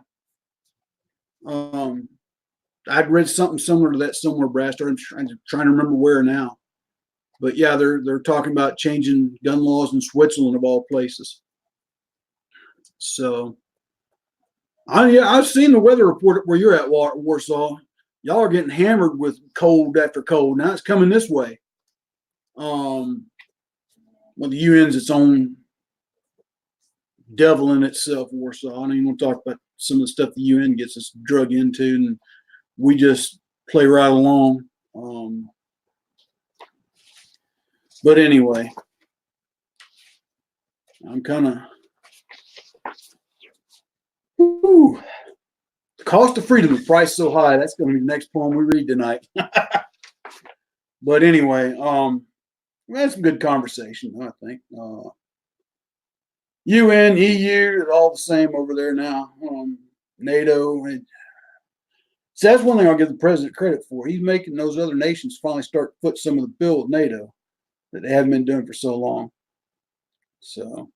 I'd read something similar to that somewhere, Brad. I'm trying to remember where now. But yeah, they're talking about changing gun laws in Switzerland of all places. So, I've seen the weather report where you're at, Warsaw. Y'all are getting hammered with cold after cold. Now it's coming this way. Well, the UN's its own devil in itself, Warsaw. I don't even want to talk about some of the stuff the UN gets us drug into, and we just play right along. But anyway, I'm kind of. The cost of freedom, the price so high. That's going to be the next poem we read tonight. But anyway, we had some good conversation, I think. UN, EU, all the same over there now. NATO. So that's one thing I'll give the president credit for. He's making those other nations finally start to foot some of the bill with NATO that they haven't been doing for so long. So,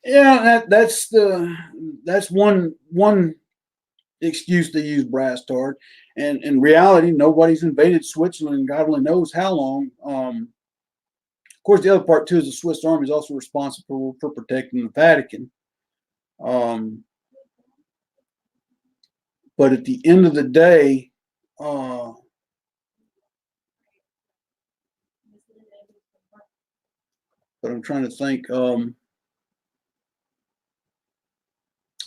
yeah, that's one excuse to use brass tard. And in reality, nobody's invaded Switzerland. God only knows how long. Of course, the other part too is the Swiss Army is also responsible for protecting the Vatican. But at the end of the day, but I'm trying to think. I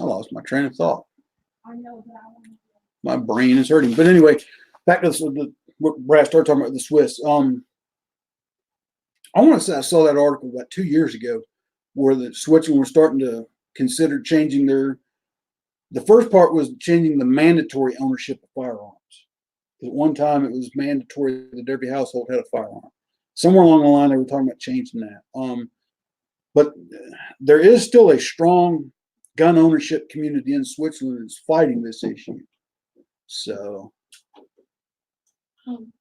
lost my train of thought. My brain is hurting. But anyway, back to what Brad started talking about the Swiss. I want to say I saw that article about 2 years ago where the Switzerland were starting to consider changing the first part was changing the mandatory ownership of firearms. At one time, it was mandatory that every household had a firearm. Somewhere along the line, they were talking about changing that. But there is still a strong gun ownership community in Switzerland that's fighting this issue. So, could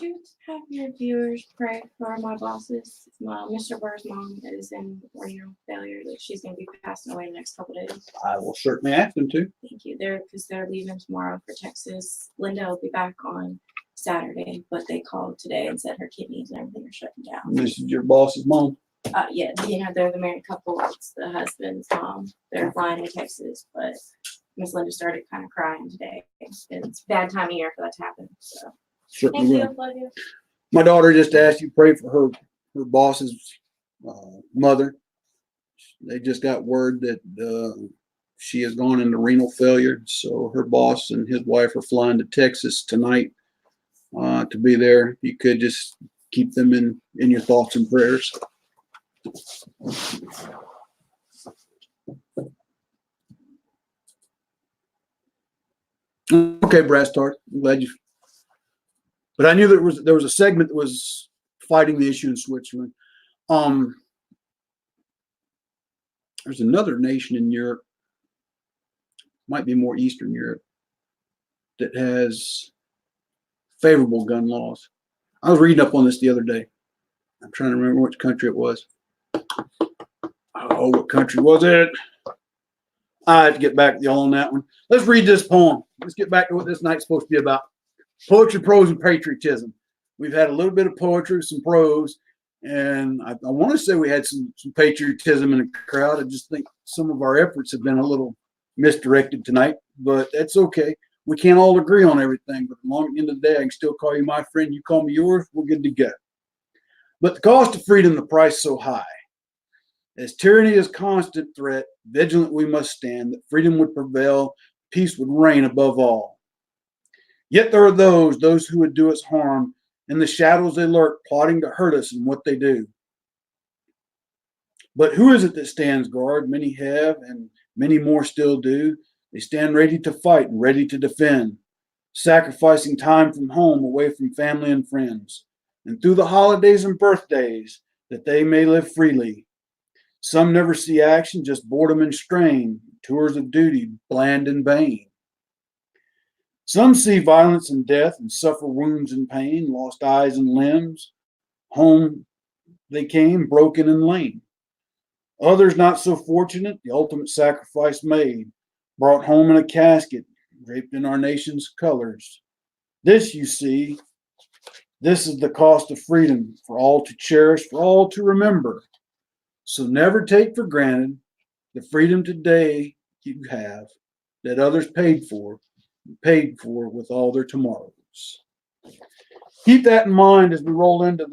you have your viewers pray for my bosses? Mr. Burr's mom is in renal failure. That she's going to be passing away in the next couple of days. I will certainly ask them to. Thank you. Because they're leaving tomorrow for Texas. Linda will be back on Saturday, but they called today and said her kidneys and everything are shutting down. This is your boss's mom? Yeah, they're the married couple. It's the husband's mom. They're flying to Texas, but Miss Linda started kind of crying today. It's a bad time of year for that to happen. So. Certainly will. Love you. My daughter just asked you to pray for her boss's mother. They just got word that she has gone into renal failure. So her boss and his wife are flying to Texas tonight to be there. If you could just keep them in your thoughts and prayers. Okay, Brass Tart. I'm glad you. But I knew there was a segment that was fighting the issue in Switzerland. There's another nation in Europe, might be more Eastern Europe, that has favorable gun laws. I was reading up on this the other day. I'm trying to remember which country it was. Oh, what country was it? I have to get back to y'all on that one. Let's read this poem. Let's get back to what this night's supposed to be about. Poetry, prose, and patriotism. We've had a little bit of poetry, some prose, and I want to say we had some patriotism in the crowd. I just think some of our efforts have been a little misdirected tonight, but that's okay. We can't all agree on everything, but at the end of the day, I can still call you my friend. You call me yours. We're good to go. But the cost of freedom, the price so high. As tyranny is constant threat, vigilant we must stand, that freedom would prevail, peace would reign above all. Yet there are those who would do us harm. In the shadows they lurk, plotting to hurt us in what they do. But who is it that stands guard? Many have, and many more still do. They stand ready to fight and ready to defend, sacrificing time from home, away from family and friends, and through the holidays and birthdays, that they may live freely. Some never see action, just boredom and strain, tours of duty, bland and vain. Some see violence and death and suffer wounds and pain, lost eyes and limbs. Home they came, broken and lame. Others not so fortunate, the ultimate sacrifice made, brought home in a casket, draped in our nation's colors. This, you see, this is the cost of freedom for all to cherish, for all to remember. So never take for granted the freedom today you have that others paid for with all their tomorrows. Keep that in mind as we roll into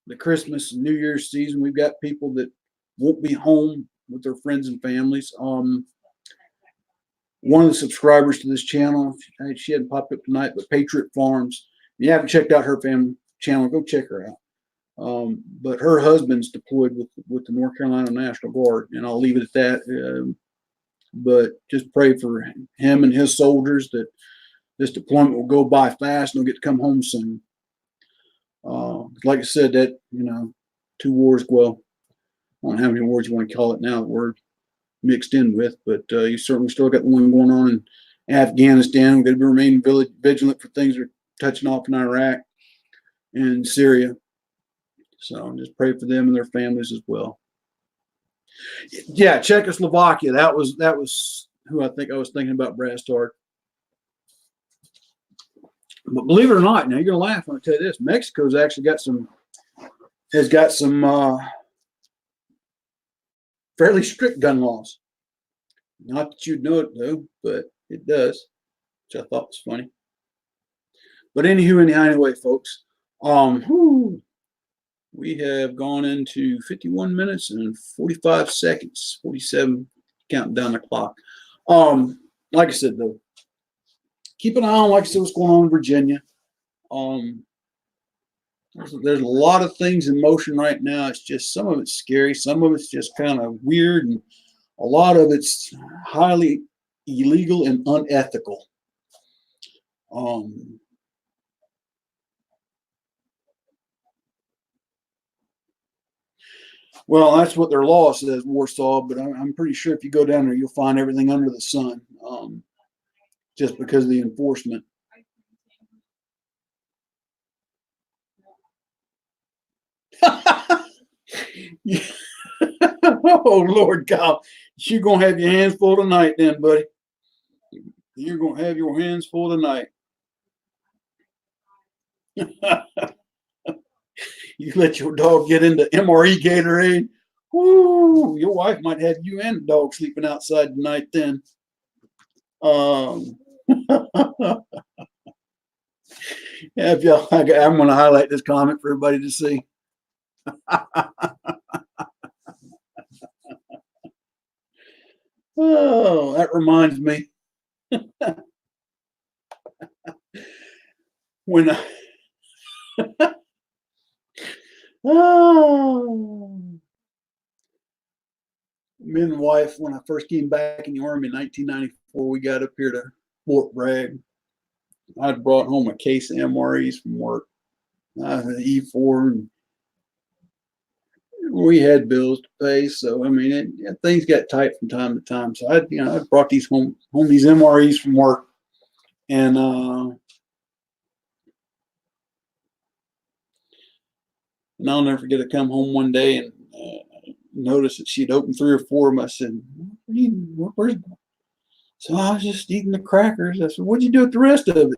the Christmas and New Year's season. We've got people that won't be home with their friends and families. One of the subscribers to this channel, she hadn't popped up tonight, but Patriot Farms. If you haven't checked out her family channel, go check her out. But her husband's deployed with the North Carolina National Guard, and I'll leave it at that. But just pray for him and his soldiers that this deployment will go by fast and they'll get to come home soon. Like I said, that, 2 wars, well, I don't know how many wars you want to call it now that we're mixed in with, but you certainly still got the one going on in Afghanistan. We've got to remain vigilant for things that are touching off in Iraq and Syria. So just pray for them and their families as well. Yeah, Czechoslovakia. That was who I think I was thinking about, Brad Stark. But believe it or not, now you're gonna laugh when I tell you this. Mexico's actually has got some fairly strict gun laws. Not that you'd know it though, but it does, which I thought was funny. But anyway, folks, we have gone into 51 minutes and 45 seconds, 47, counting down the clock. Like I said, though, keep an eye on, like I said, what's going on in Virginia. There's a lot of things in motion right now. It's just, some of it's scary, some of it's just kind of weird, and a lot of it's highly illegal and unethical. Well, that's what their law says, Warsaw, but I'm pretty sure if you go down there, you'll find everything under the sun, just because of the enforcement. Oh, Lord God. You're going to have your hands full tonight then, buddy. You're going to have your hands full tonight. You let your dog get into MRE Gatorade. Woo, your wife might have you and the dog sleeping outside tonight then. Yeah, if y'all, I'm going to highlight this comment for everybody to see. Oh, that reminds me. When me and the wife, when I first came back in the Army in 1994, we got up here to Fort Bragg. I'd brought home a case of MREs from work, an E4, and we had bills to pay. So, I mean, things got tight from time to time. So I brought these home these MREs from work, and I'll never forget. I come home one day and noticed that she'd opened 3 or 4 of them. I said, "Where's?" So I was just eating the crackers. I said, "What'd you do with the rest of it?"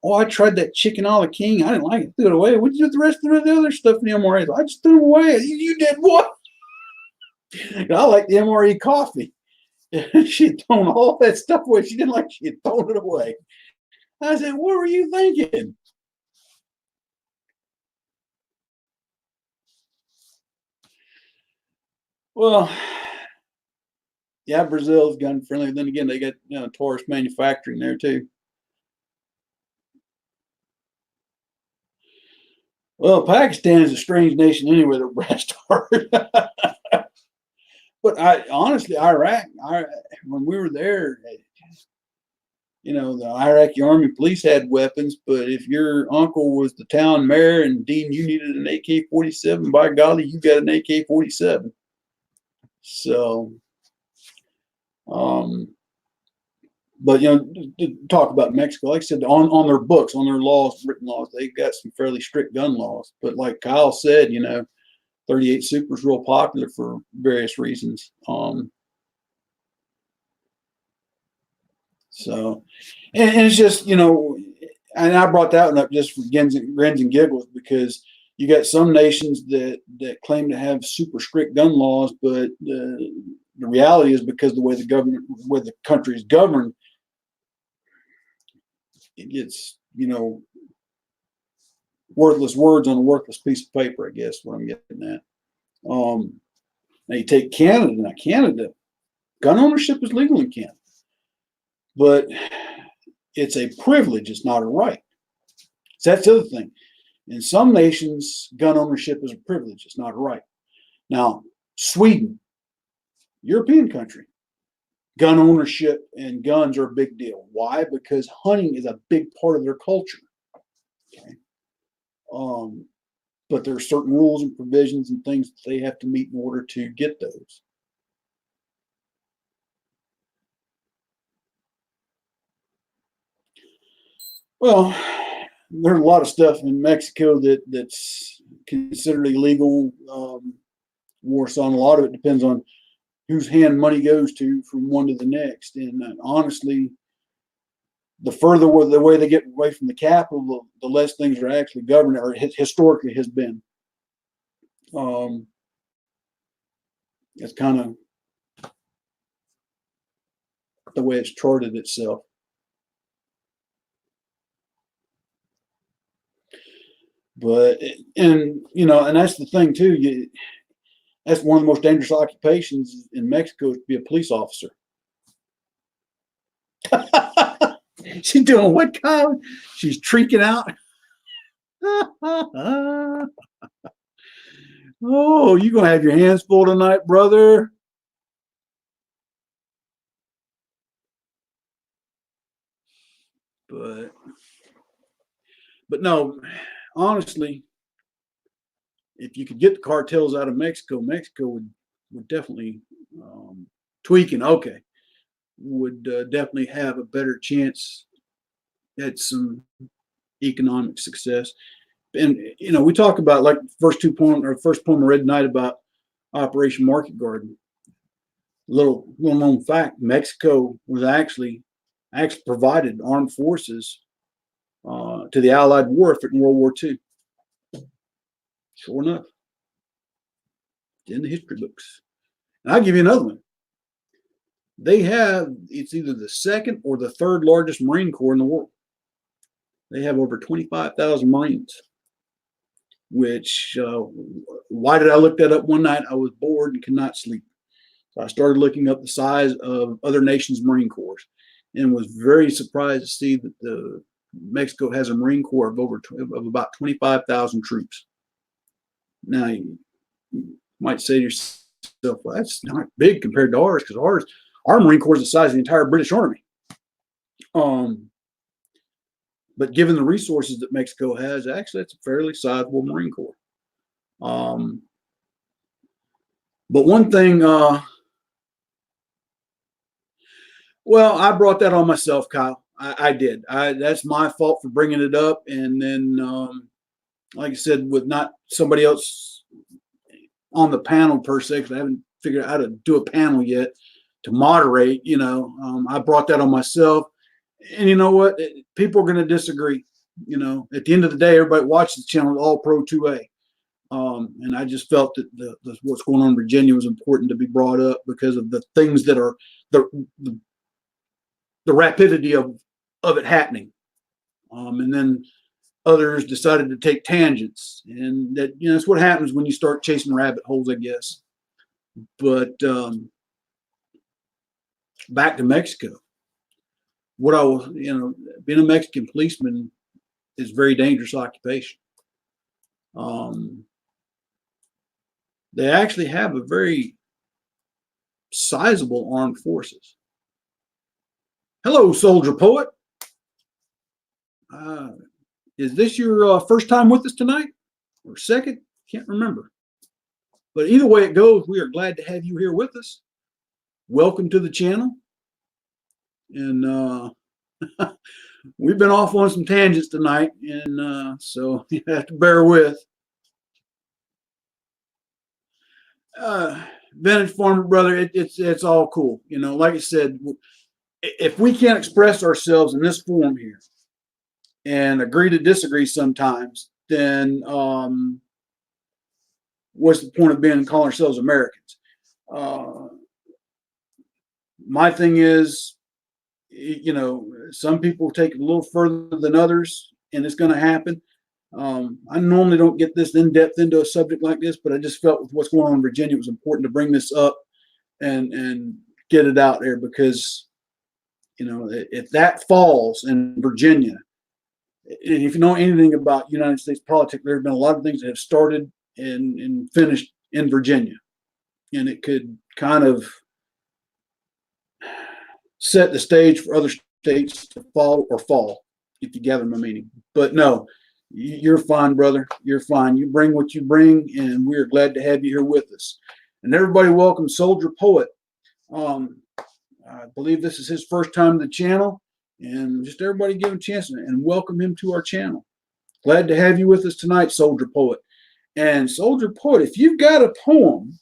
"Oh, I tried that chicken a la king. I didn't like it. Threw it away." "What'd you do with the rest of the other stuff in the MREs?" "I just threw them away." You did what?" I like the MRE coffee. She had thrown all that stuff away. She didn't like it. She had thrown it away. I said, "What were you thinking?" Well, yeah, Brazil's gun friendly. Then again, they got tourist manufacturing there too. Well, Pakistan is a strange nation anyway. They're breast hard. But honestly, Iraq, when we were there, the Iraqi army police had weapons, but if your uncle was the town mayor and deemed you needed an AK-47, by golly, you got an AK-47. So, but to talk about Mexico, like I said, on their books, on their laws, written laws, they've got some fairly strict gun laws. But like Kyle said, .38 Super is real popular for various reasons. So, and it's just, you know, and I brought that one up just for grins and giggles, because you got some nations that claim to have super strict gun laws, but the reality is, because the way the country is governed, it gets, you know, worthless words on a worthless piece of paper, I guess, what I'm getting at. Now you take Canada. Now Canada, gun ownership is legal in Canada, but it's a privilege. It's not a right. So that's the other thing. In some nations, gun ownership is a privilege. It's not a right. Now, Sweden, European country, gun ownership and guns are a big deal. Why? Because hunting is a big part of their culture. Okay. But there are certain rules and provisions and things that they have to meet in order to get those. Well, there's a lot of stuff in Mexico that's considered illegal. Warsaw, and a lot of it depends on whose hand money goes to from one to the next. And honestly, the further the way they get away from the capital, the less things are actually governed, or historically has been. That's kind of the way it's charted itself. But, and you know, and that's the thing too. That's one of the most dangerous occupations in Mexico, is to be a police officer. She's doing what, Kyle? She's treaking out. Oh, you gonna have your hands full tonight, brother. But no, honestly, if you could get the cartels out of Mexico, Mexico would definitely tweaking. Okay, would definitely have a better chance at some economic success. And you know, we talk about, like, first poem I read tonight about Operation Market Garden. Little known fact: Mexico was actually provided armed forces to the Allied war effort in World War II. Sure enough, it's in the history books. And I'll give you another one. It's either the second or the third largest Marine Corps in the world. They have over 25,000 Marines. Which, why did I look that up one night? I was bored and could not sleep. So I started looking up the size of other nations' Marine Corps, and was very surprised to see that Mexico has a Marine Corps of about 25,000 troops. Now, you might say to yourself, well, that's not big compared to ours, because our Marine Corps is the size of the entire British Army. But given the resources that Mexico has, actually, it's a fairly sizable Marine Corps. But one thing, well, I brought that on myself, Kyle. I did. That's my fault for bringing it up. And then, like I said, with not somebody else on the panel per se, because I haven't figured out how to do a panel yet to moderate, you know, I brought that on myself. And you know what? People are going to disagree. You know, at the end of the day, everybody watches the channel all pro 2A. And I just felt that what's going on in Virginia was important to be brought up, because of the things that are the rapidity of it happening. And then others decided to take tangents, and that, you know, that's what happens when you start chasing rabbit holes, I guess. But back to Mexico. What I was, you know, being a Mexican policeman is a very dangerous occupation. They actually have a very sizable armed forces. Hello, soldier poet. Is this your first time with us tonight, or second? Can't remember. But either way it goes, we are glad to have you here with us. Welcome to the channel. And we've been off on some tangents tonight, and so you have to bear with. Vintage farmer brother, it's all cool. You know, like I said, if we can't express ourselves in this form here and agree to disagree sometimes, then what's the point of being calling ourselves Americans? Uh, my thing is, you know, some people take it a little further than others, and it's going to happen. I normally don't get this in depth into a subject like this, but I just felt with what's going on in Virginia, it was important to bring this up and get it out there because, you know, if that falls in Virginia, and if you know anything about United States politics, there have been a lot of things that have started and finished in Virginia, and it could kind of set the stage for other states to fall or fall, if you gather my meaning. But no, you're fine, brother. You're fine. You bring what you bring, and we're glad to have you here with us. And everybody, welcome Soldier Poet. I believe this is his first time to the channel, and just everybody give him a chance and welcome him to our channel. Glad to have you with us tonight, Soldier Poet. And Soldier Poet, if you've got a poem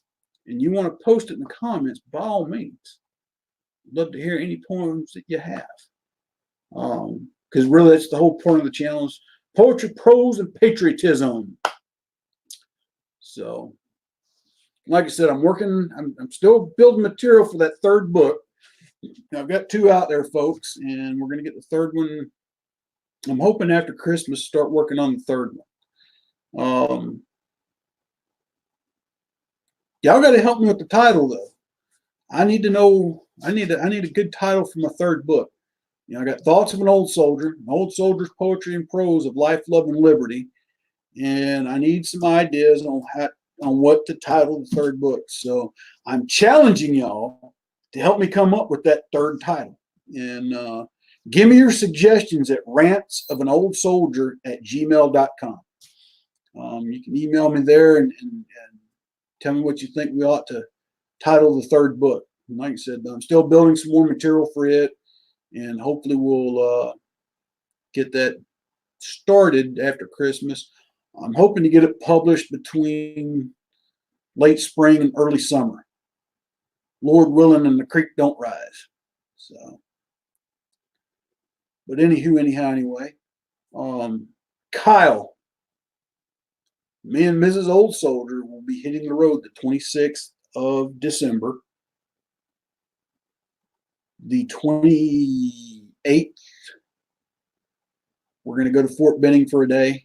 and you want to post it in the comments, by all means, I'd love to hear any poems that you have. Because really, that's the whole point of the channel is poetry, prose, and patriotism. So, like I said, I'm still building material for that third book. Now, I've got 2 out there, folks, and we're going to get the third one. I'm hoping after Christmas, start working on the third one. Y'all got to help me with the title, though. I need to know. I need a good title for my third book. You know, I got Thoughts of an Old Soldier's Poetry and Prose of Life, Love, and Liberty, and I need some ideas on what to title the third book. So I'm challenging y'all to help me come up with that third title. And give me your suggestions at rantsofanoldsoldier@gmail.com. You can email me there and tell me what you think we ought to title the third book. And like I said, I'm still building some more material for it, and hopefully we'll get that started after Christmas. I'm hoping to get it published between late spring and early summer. Lord willing, and the creek don't rise. So, but anyway, Kyle, me and Mrs. Old Soldier will be hitting the road the 26th of December. The 28th, we're going to go to Fort Benning for a day.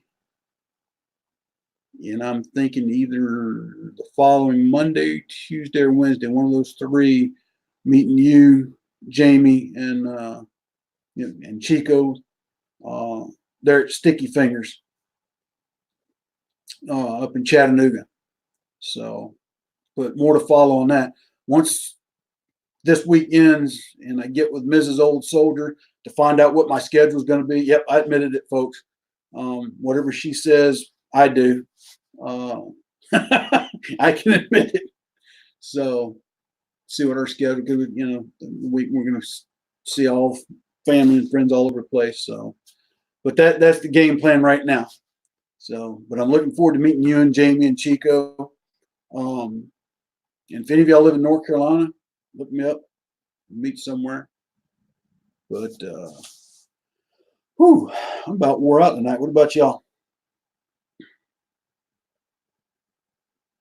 And I'm thinking either the following Monday, Tuesday, or Wednesday, one of those 3, meeting you, Jamie, and Chico. They're at Sticky Fingers up in Chattanooga. So, but more to follow on that. Once this week ends and I get with Mrs. Old Soldier to find out what my schedule is going to be. Yep, I admitted it, folks. Whatever she says, I do. I can admit it. So, see what our schedule. Because the week we're going to see all family and friends all over the place. So, but that's the game plan right now. So, but I'm looking forward to meeting you and Jamie and Chico. And if any of y'all live in North Carolina, look me up, meet somewhere. But I'm about wore out tonight. What about y'all?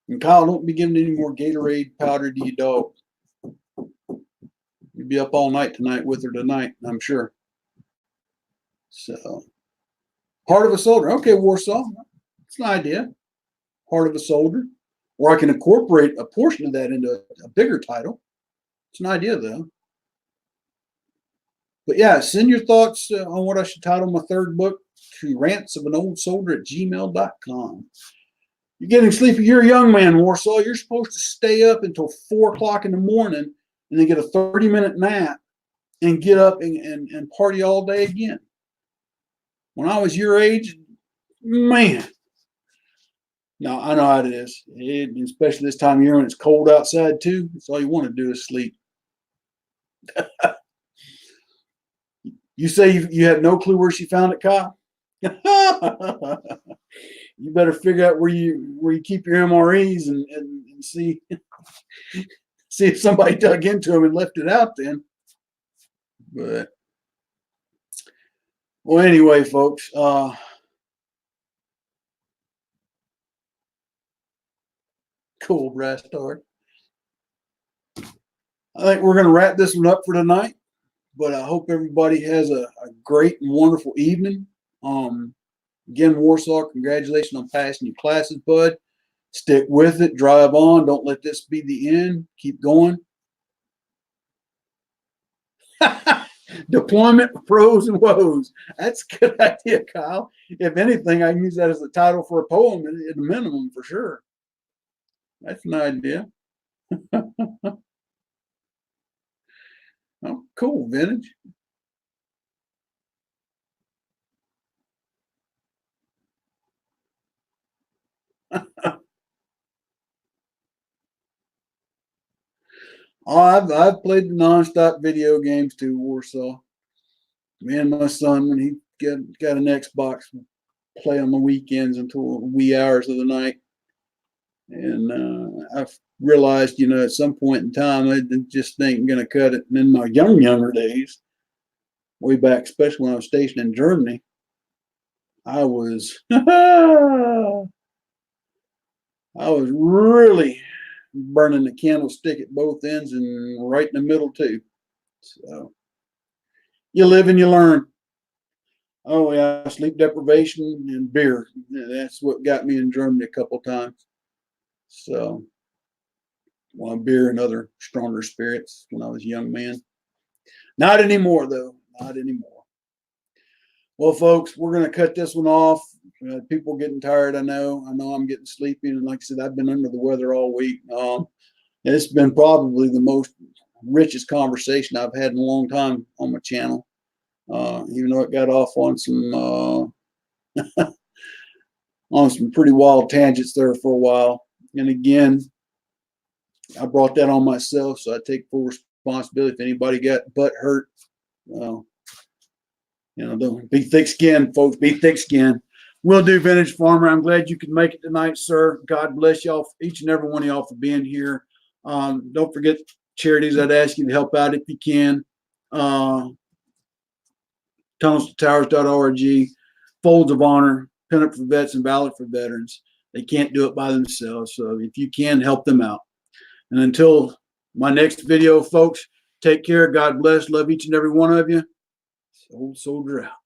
And Kyle, don't be giving any more Gatorade powder to your dog. You'll be up all night tonight with her tonight, I'm sure. So, Heart of a Soldier. Okay, Warsaw. It's an idea. Heart of a Soldier. Or I can incorporate a portion of that into a bigger title. It's an idea, though. But yeah, send your thoughts on what I should title my third book to rantsofanoldsoldier@gmail.com. You're getting sleepy. You're a young man, Warsaw. You're supposed to stay up until 4 o'clock in the morning and then get a 30-minute nap and get up and party all day again. When I was your age, man. No, I know how it is. Especially this time of year when it's cold outside, too. That's all you want to do is sleep. You say you had no clue where she found it, Kyle? you better figure out where you keep your MREs and see if somebody dug into them and left it out then. But well, anyway, folks, cool brass start. I think we're going to wrap this one up for tonight, but I hope everybody has a great and wonderful evening. Again, Warsaw, congratulations on passing your classes, bud. Stick with it. Drive on. Don't let this be the end. Keep going. Deployment, pros, and woes. That's a good idea, Kyle. If anything, I can use that as a title for a poem at a minimum for sure. That's an idea. Oh, cool, vintage. Oh, I've played the nonstop video games too, Warsaw. Me and my son, when he got an Xbox, play on the weekends until wee hours of the night. And I've realized, at some point in time, I just ain't going to cut it. And in my younger days, way back, especially when I was stationed in Germany, I was I was really burning the candlestick at both ends and right in the middle too. So you live and you learn. Oh yeah, sleep deprivation and beer. That's what got me in Germany a couple times. So, well, beer and other stronger spirits when I was a young man. Not anymore, though. Not anymore. Well, folks, we're going to cut this one off. People getting tired, I know. I know I'm getting sleepy. And like I said, I've been under the weather all week. It's been probably the most richest conversation I've had in a long time on my channel. Even though it got off on some pretty wild tangents there for a while. And again, I brought that on myself, so I take full responsibility. If anybody got butt hurt, well, don't be thick-skinned, folks. Be thick-skinned. Will do, Vintage Farmer. I'm glad you could make it tonight, sir. God bless y'all, each and every one of y'all, for being here. Don't forget charities. I'd ask you to help out if you can. TunnelsToTowers.org, Folds of Honor, Pin Up for Vets, and Ballot for Veterans. They can't do it by themselves, so if you can, help them out. And until my next video, folks, take care. God bless. Love each and every one of you. Old Soldier out.